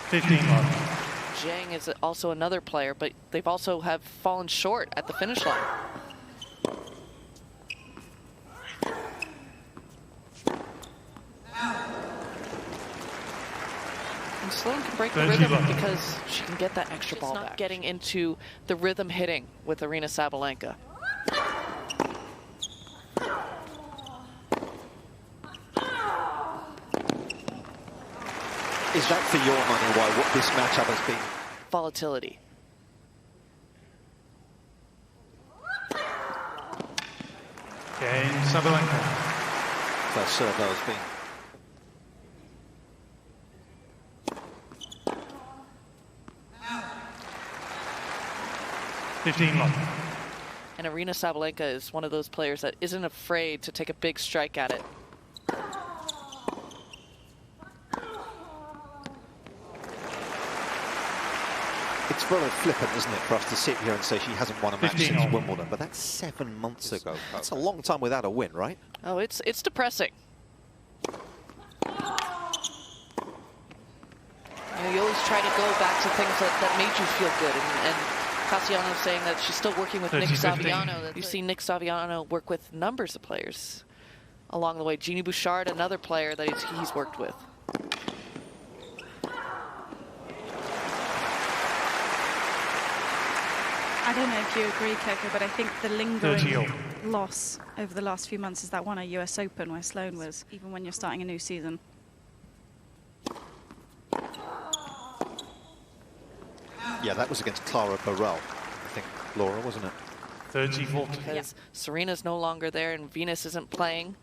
15 love. Zhang is also another player, but they've also have fallen short at the finish line. And Sloane can break the rhythm because she can get that extra ball back. Getting into the rhythm hitting with Aryna Sabalenka. Is that for your money why what this matchup has been? Volatility. Cain, Sabalenka. First serve that has been. And Aryna Sabalenka is one of those players that isn't afraid to take a big strike at it. It's very flippant, isn't it, for us to sit here and say she hasn't won a match since Wimbledon, but that's 7 months ago. That's a long time without a win, right? Oh, it's depressing. You always try to go back to things that made you feel good, and Cassiano saying that she's still working with Nick Saviano. You've seen Nick Saviano work with numbers of players along the way. Jeannie Bouchard, another player that he's worked with. I don't know if you agree, Coco, but I think the lingering loss over the last few months is that one at US Open where Sloane was, even when you're starting a new season. Yeah, that was against Clara Burrell, I think, Laura, wasn't it? 30-40. Because Serena's no longer there and Venus isn't playing.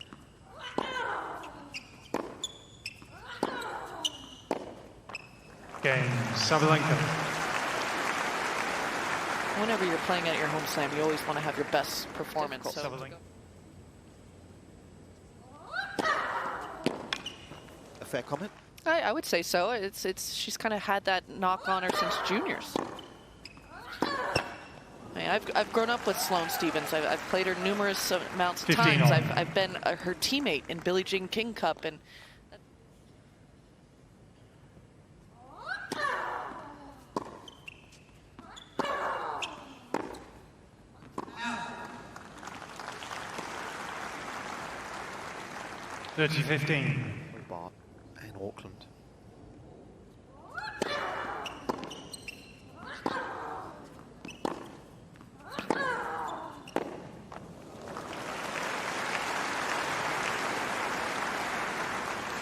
Cain, Sabalenka. Whenever you're playing at your home slam, you always want to have your best performance. So. A fair comment? I would say so. She's kind of had that knock on her since juniors. I mean, I've grown up with Sloane Stephens. I've played her numerous amounts of times. I've been her teammate in Billie Jean King Cup, and $30-15. Hobart and Auckland.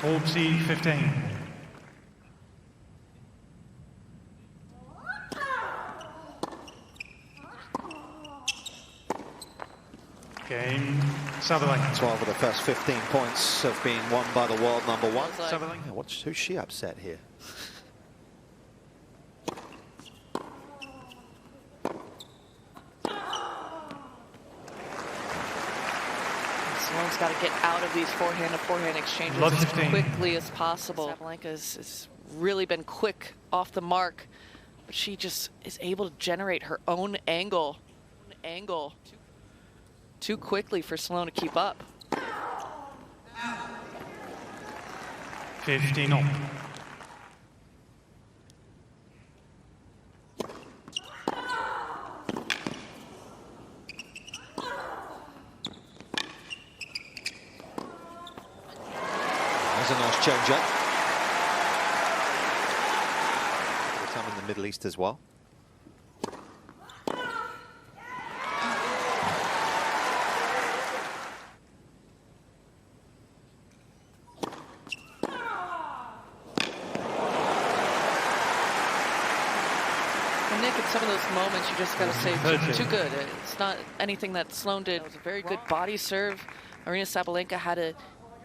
$40-15. Cain, Sabalenka. 12 of the first 15 points have been won by the world number one. Sabalenka. Who's she upset here? Sloane's got to get out of these forehand-to-forehand exchanges as quickly as possible. Sabalenka has really been quick off the mark, but she just is able to generate her own angle too quickly for Sloane to keep up. 15-0. There's a nice change-up. Some in the Middle East as well. Nick, in some of those moments, you just got to say, too good. It's not anything that Sloane did. It was a very good body serve. Aryna Sabalenka had to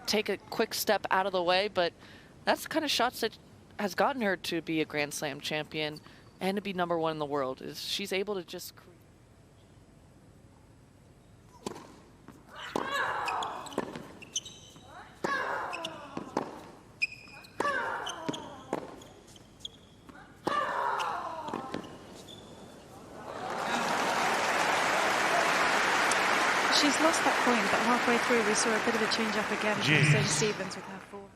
take a quick step out of the way, but that's the kind of shots that has gotten her to be a Grand Slam champion and to be #1 in the world. Is she's able to just... She's lost that point, but halfway through we saw a bit of a change up again from S.Stephens with her forward.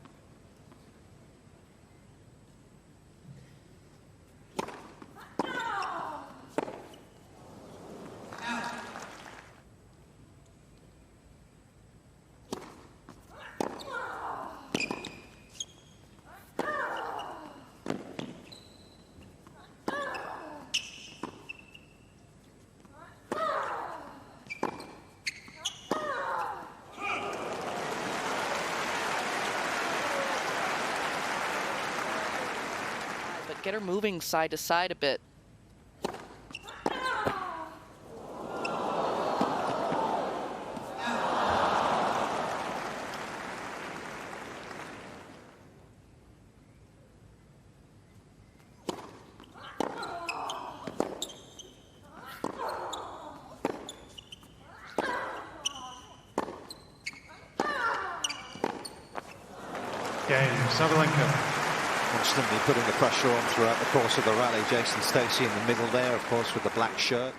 Get her moving side to side a bit. Cain, Sabalenka. Constantly putting the pressure on throughout the course of the rally. Jason Stacey in the middle there, of course, with the black shirt.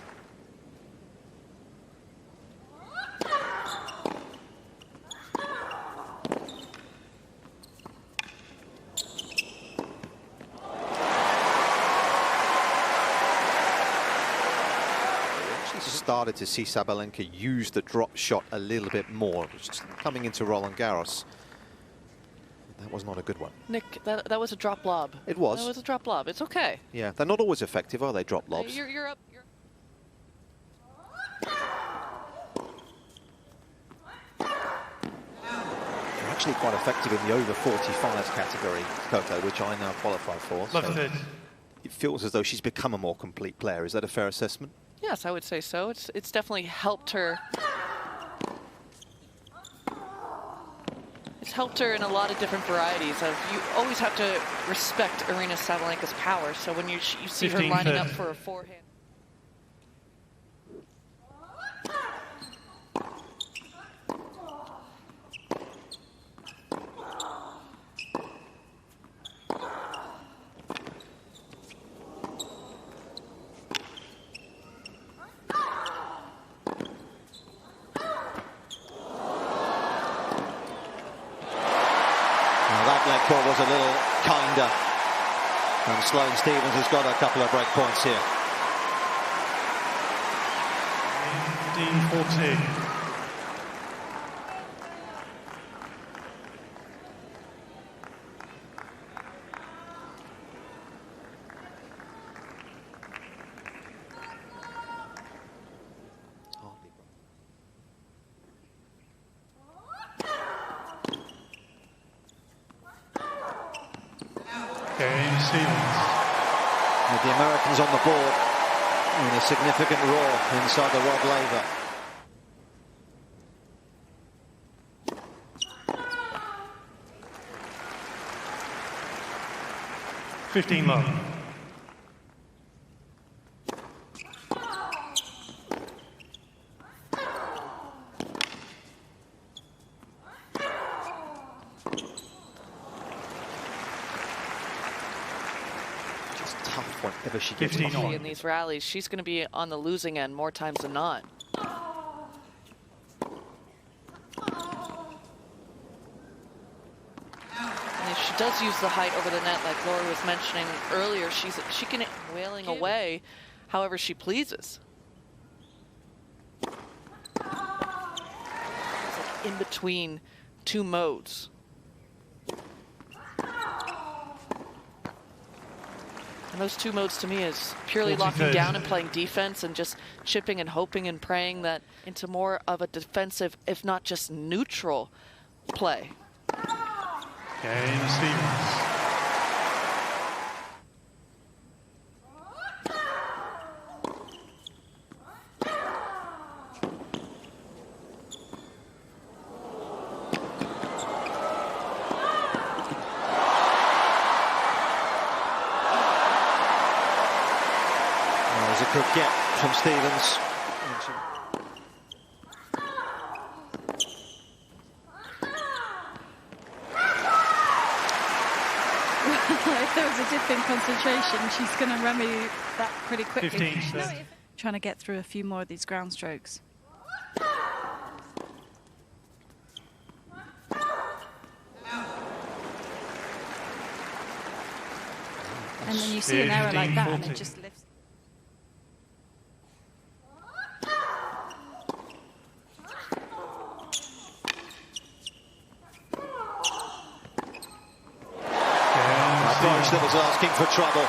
Started to see Sabalenka use the drop shot a little bit more, just coming into Roland Garros. That was not a good one. Nick, that was a drop lob. It was. That was a drop lob. It's okay. Yeah, they're not always effective, are they, drop lobs? You're up. They're actually quite effective in the over 45s category, Coco, which I now qualify for. Love So it. it feels as though she's become a more complete player. Is that a fair assessment? Yes, I would say so. It's definitely helped her. It's helped her in a lot of different varieties. You always have to respect Aryna Sabalenka's power. So when you see her lining up for a forehand. That call was a little kinder, and Sloane Stephens has got a couple of break points here. 15-14. Cain, Stephens. With the Americans on the board in a significant roar inside the Rod Laver. Fifteen love. Tough whenever she gets 15 behind. on. In these rallies, she's going to be on the losing end more times than not. And if she does use the height over the net, like Laura was mentioning earlier, she can wailing away however she pleases. It's like in between two modes. And those two modes to me is purely locking down and playing defense and just chipping and hoping and praying that into more of a defensive, if not just neutral, play. Cain, Stephens. There's a good get from Stephens. If there was a dip in concentration, she's going to remedy that pretty quickly. 15. Trying to get through a few more of these ground strokes. And then you see an error like that, and it just lifts. Approach that was asking for trouble.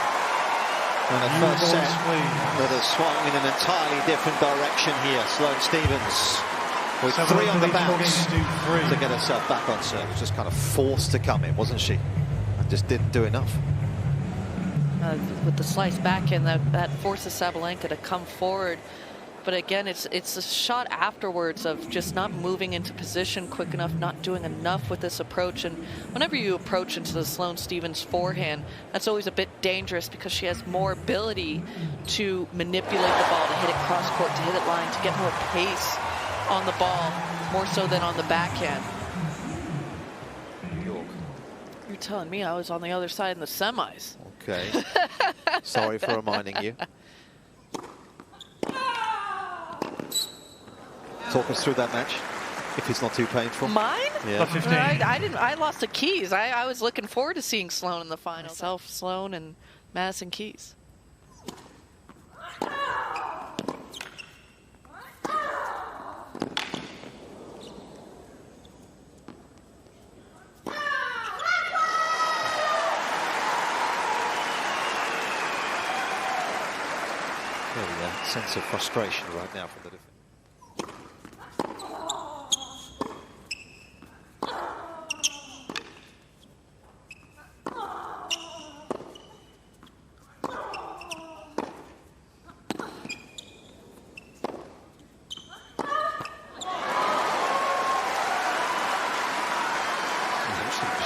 And a first set that has swung in an entirely different direction here. Sloane Stephens with 3 on the bounce to get herself back on serve. Just kind of forced to come in, wasn't she? And just didn't do enough. with the slice backhand that forces Sabalenka to come forward. But again, it's a shot afterwards of just not moving into position quick enough, not doing enough with this approach. And whenever you approach into the Sloane Stephens forehand, that's always a bit dangerous because she has more ability to manipulate the ball, to hit it cross court, to hit it line, to get more pace on the ball, more so than on the backhand. You're telling me I was on the other side in the semis. Okay. Sorry for reminding you. Talk us through that match, if it's not too painful. Mine? Yeah. 15. I lost to Keys. I was looking forward to seeing Sloane in the final. Myself, Sloane, and Madison Keys. Really a sense of frustration right now from the defense.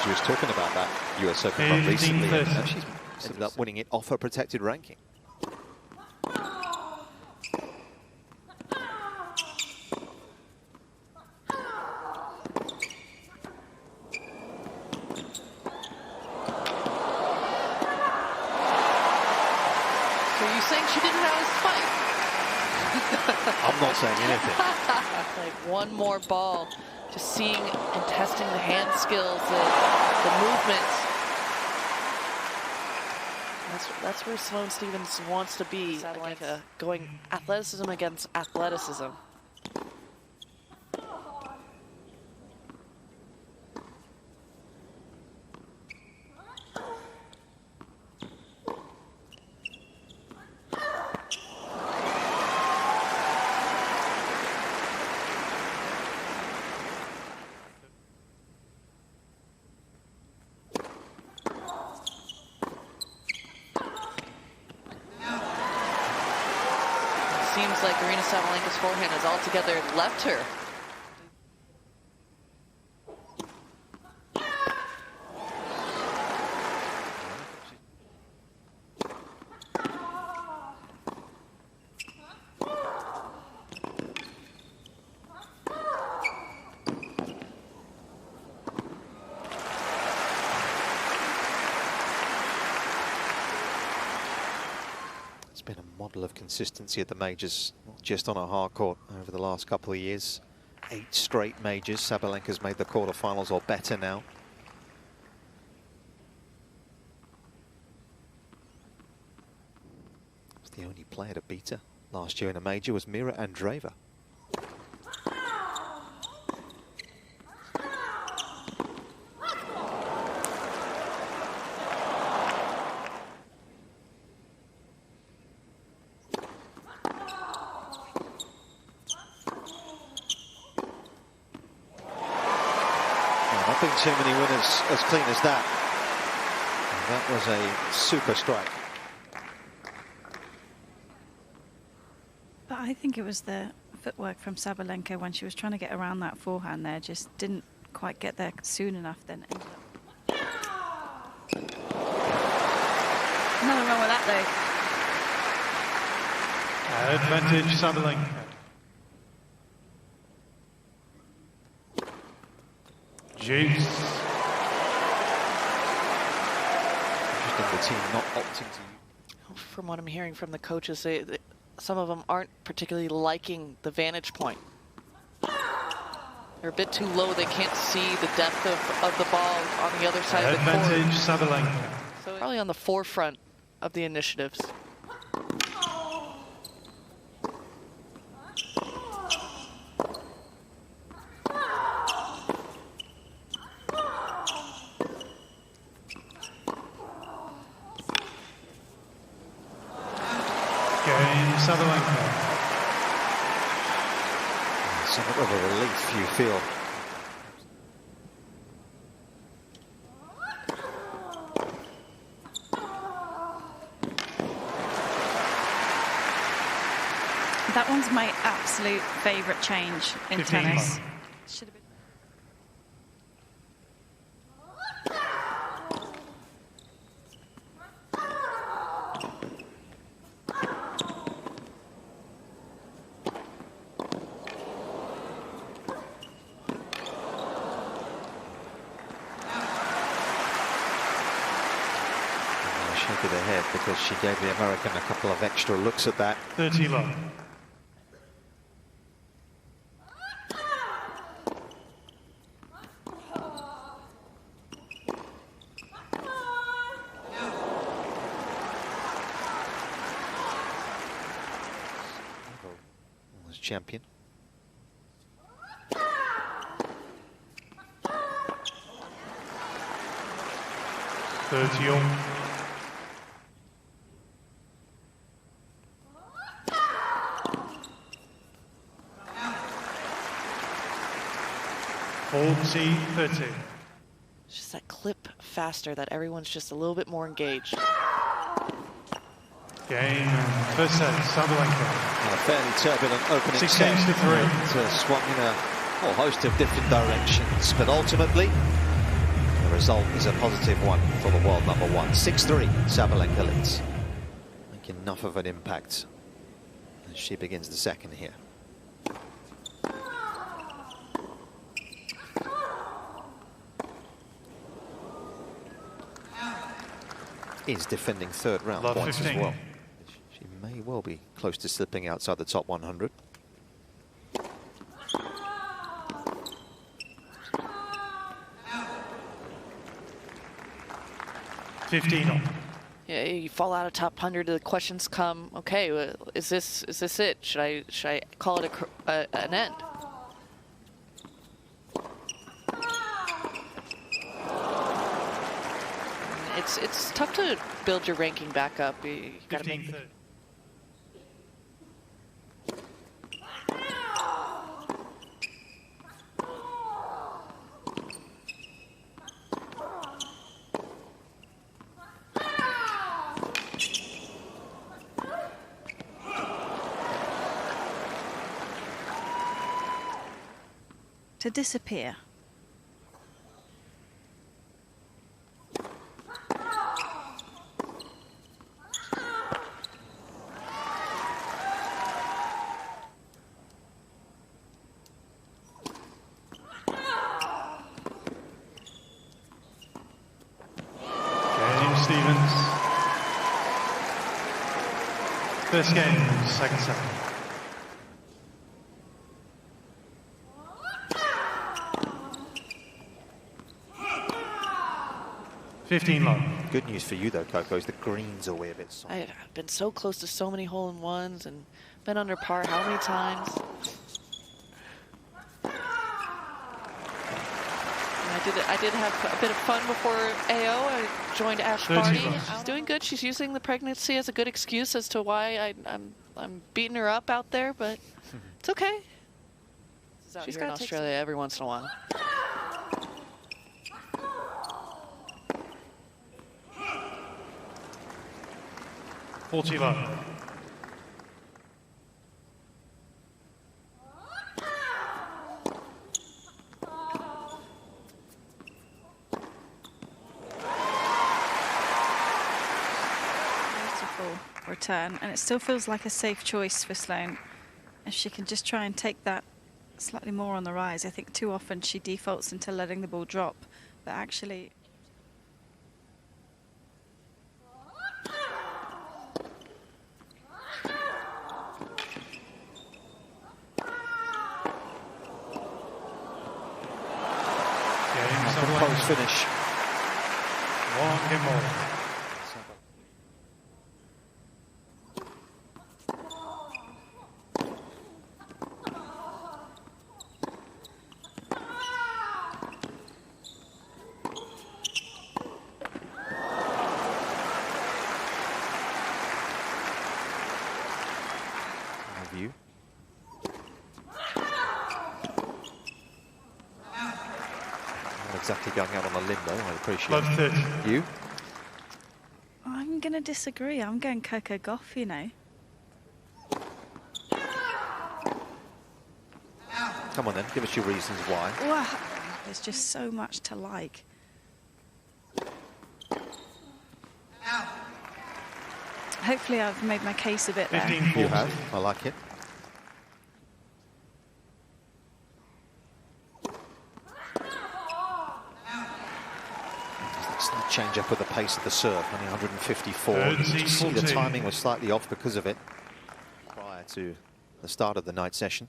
She was talking about that US Open run recently, and she's ended up winning it off her protected ranking. So are you saying she didn't have his fight? I'm not saying anything. Like one more ball, just seeing and testing the hand skills, the movements. That's where Sloane Stephens wants to be, like going athleticism against athleticism. Seems like Aryna Sabalenka's forehand has altogether left her. Been a model of consistency at the majors, not just on a hard court over the last couple of years. 8 straight majors. Sabalenka's made the quarterfinals or better now. The only player to beat her last year in a major was Mira Andreeva. Not been too many winners as clean as that. And that was a super strike. But I think it was the footwork from Sabalenka when she was trying to get around that forehand there, just didn't quite get there soon enough, then ended up. Nothing wrong with that though. Advantage Sabalenka. Juice. Interesting, the team not opting to. From what I'm hearing from the coaches, some of them aren't particularly liking the vantage point. They're a bit too low. They can't see the depth of the ball on the other side of the court. Advantage Sabalenka. So probably on the forefront of the initiatives. Cain, Sabalenka. Somewhat of a relief, you feel. absolute favourite change in 15 tennis. love. Should have been. Shaking her head because she gave the American a couple of extra looks at that. 30 love. Was champion. All. 40-30. It's just that clip faster, that everyone's just a little bit more engaged. Game first set, Sabalenka. A fairly turbulent opening 6 set. games to 3. It swung in a whole host of different directions, but ultimately the result is a positive one for the world number one. 6-3, Sabalenka leads. Make enough of an impact as she begins the second here. Is defending third round Love points 15. as well. She may well be close to slipping outside the top 100. Yeah, you fall out of top 100. The questions come. Okay, is this it? Should I call it an end? It's tough to build your ranking back up. You gotta make. 15-30. To disappear. Stephens. First game, second set. Love. Good news for you though, Coco, is the greens are way a bit soft. I've been so close to so many hole-in-ones and been under par how many times? I did have a bit of fun before AO. I joined Ash Barty. She's doing good. She's using the pregnancy as a good excuse as to why I'm beating her up out there, but it's okay. She's here in Australia every once in a while. Love. Return, and it still feels like a safe choice for Sloane if she can just try and take that slightly more on the rise. I think too often she defaults into letting the ball drop, but actually close finish. One game more. View. Not exactly going out on a limb though, I appreciate Love 30. You? I'm going to disagree. I'm going Coco Gauff, you know. Come on then, give us your reasons why. Wow. There's just so much to like. Hopefully I've made my case a bit there. 15-40. You have. I like it. Slight change up with the pace of the serve, only 154. You can see the timing was slightly off because of it prior to the start of the night session.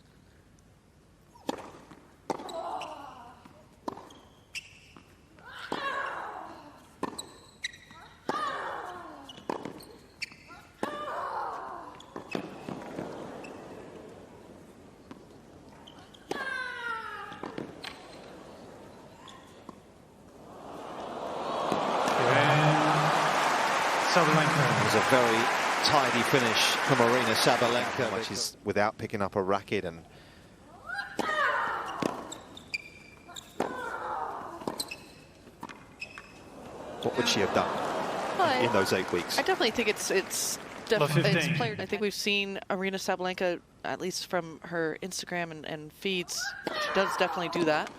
Sabalenka. It was a very tidy finish from Aryna Sabalenka, which is without picking up a racket. And what would she have done in those 8 weeks? I definitely think it's played. I think we've seen Aryna Sabalenka, at least from her Instagram and feeds. She does definitely do that.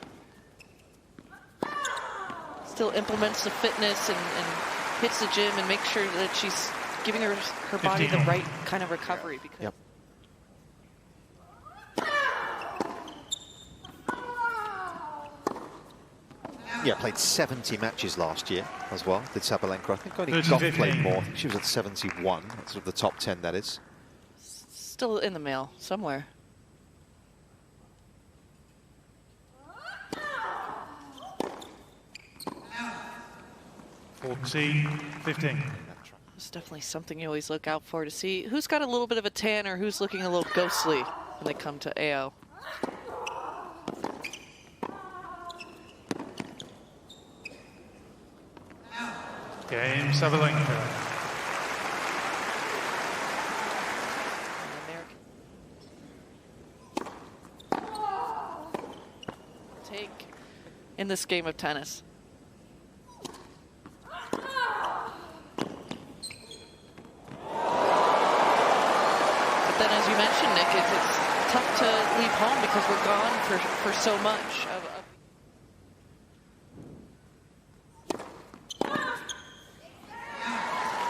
Still implements the fitness and hits the gym and makes sure that she's giving her body the right kind of recovery. Because Yep. Yeah, played 70 matches last year as well, did Sabalenka. I think only Goff played more. I think she was at 71. That's sort of the top 10, that is. still in the mail somewhere. See, 15. It's definitely something you always look out for to see who's got a little bit of a tan or who's looking a little ghostly when they come to AO. Game Sabalenka. Take in this game of tennis. Then, as you mentioned, Nick, it's tough to leave home because we're gone for so much.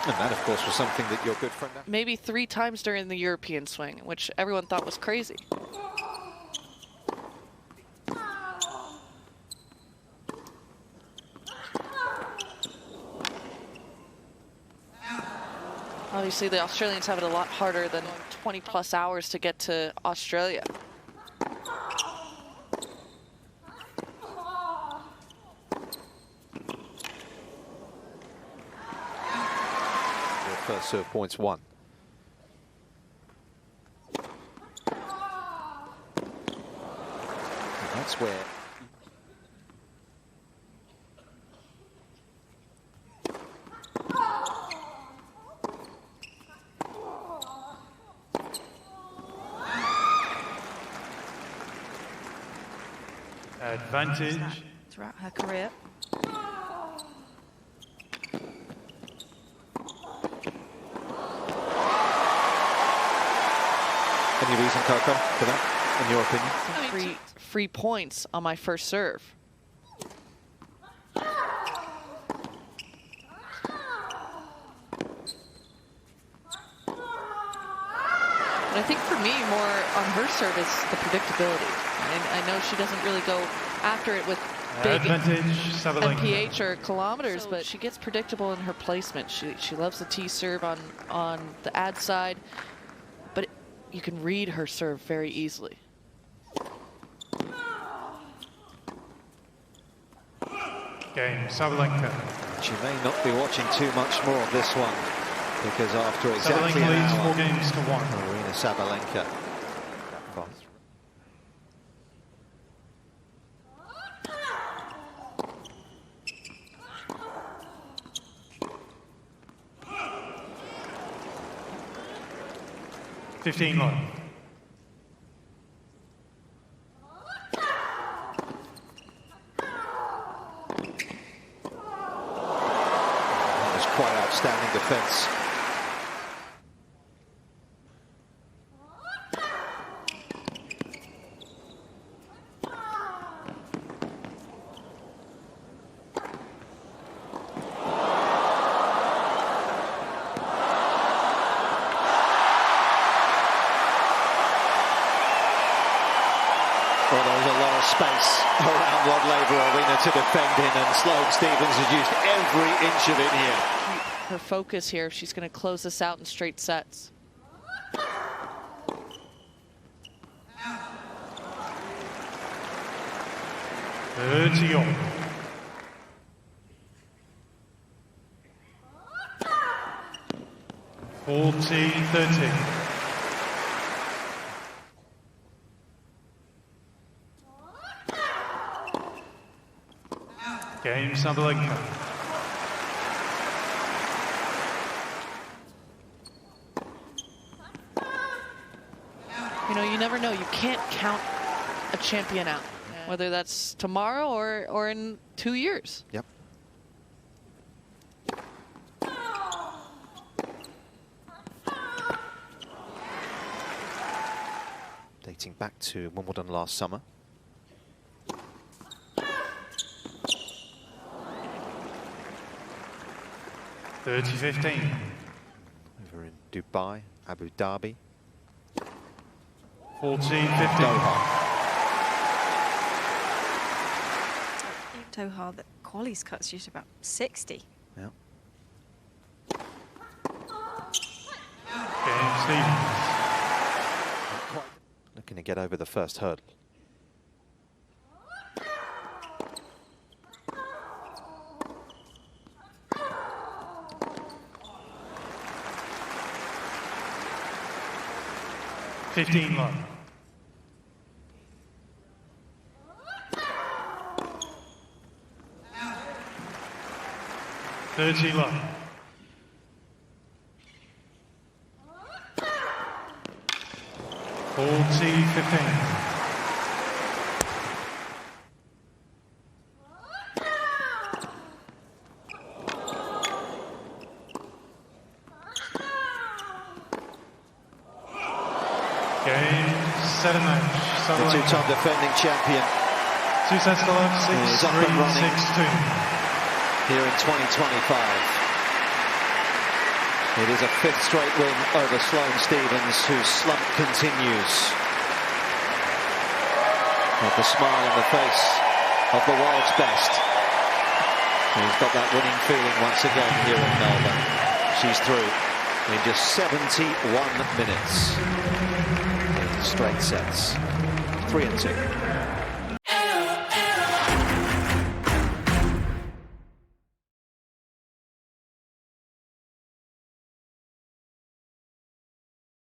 And that, of course, was something that your good friend... Maybe 3 times during the European swing, which everyone thought was crazy. Obviously, the Australians have it a lot harder than 20+ hours to get to Australia. Your first serve points won. And that's where... Advantage. Throughout her career. Any reason, Coco, for that, in your opinion? Free points on my first serve. And I think for me, more on her serve is the predictability. I know she doesn't really go after it with big MPH or kilometers, but she gets predictable in her placement. She loves the T serve on the ad side, but you can read her serve very easily. Game Sabalenka. She may not be watching too much more of this one, because after exactly Sabalenka an leads hour, 4 games to 1. Aryna Sabalenka. $15 love. That was quite outstanding defense. space around Rod Laver Arena to defend in, and Sloane Stephens has used every inch of it here. Her focus here, if she's going to close this out in straight sets. Thirty-on. (40-30). Game Sabalenka. You know, you never know. You can't count a champion out, whether that's tomorrow or in 2 years. Yep. Dating back to Wimbledon last summer. (30-15). Over in Dubai, Abu Dhabi. 14-15. Doha, the qualies cuts usually about 60. Yeah. Game Stephens. Looking to get over the first hurdle. (15 love). (30 love). (40-15). Game, set and match. The two-time defending champion 2 sets to love, is up and 6-3, running 6-2. here in 2025. It is a 5th straight win over Sloane Stephens, whose slump continues. With the smile on the face of the world's best. He's got that winning feeling once again here in Melbourne. She's through in just 71 minutes. In straight sets. 3-2.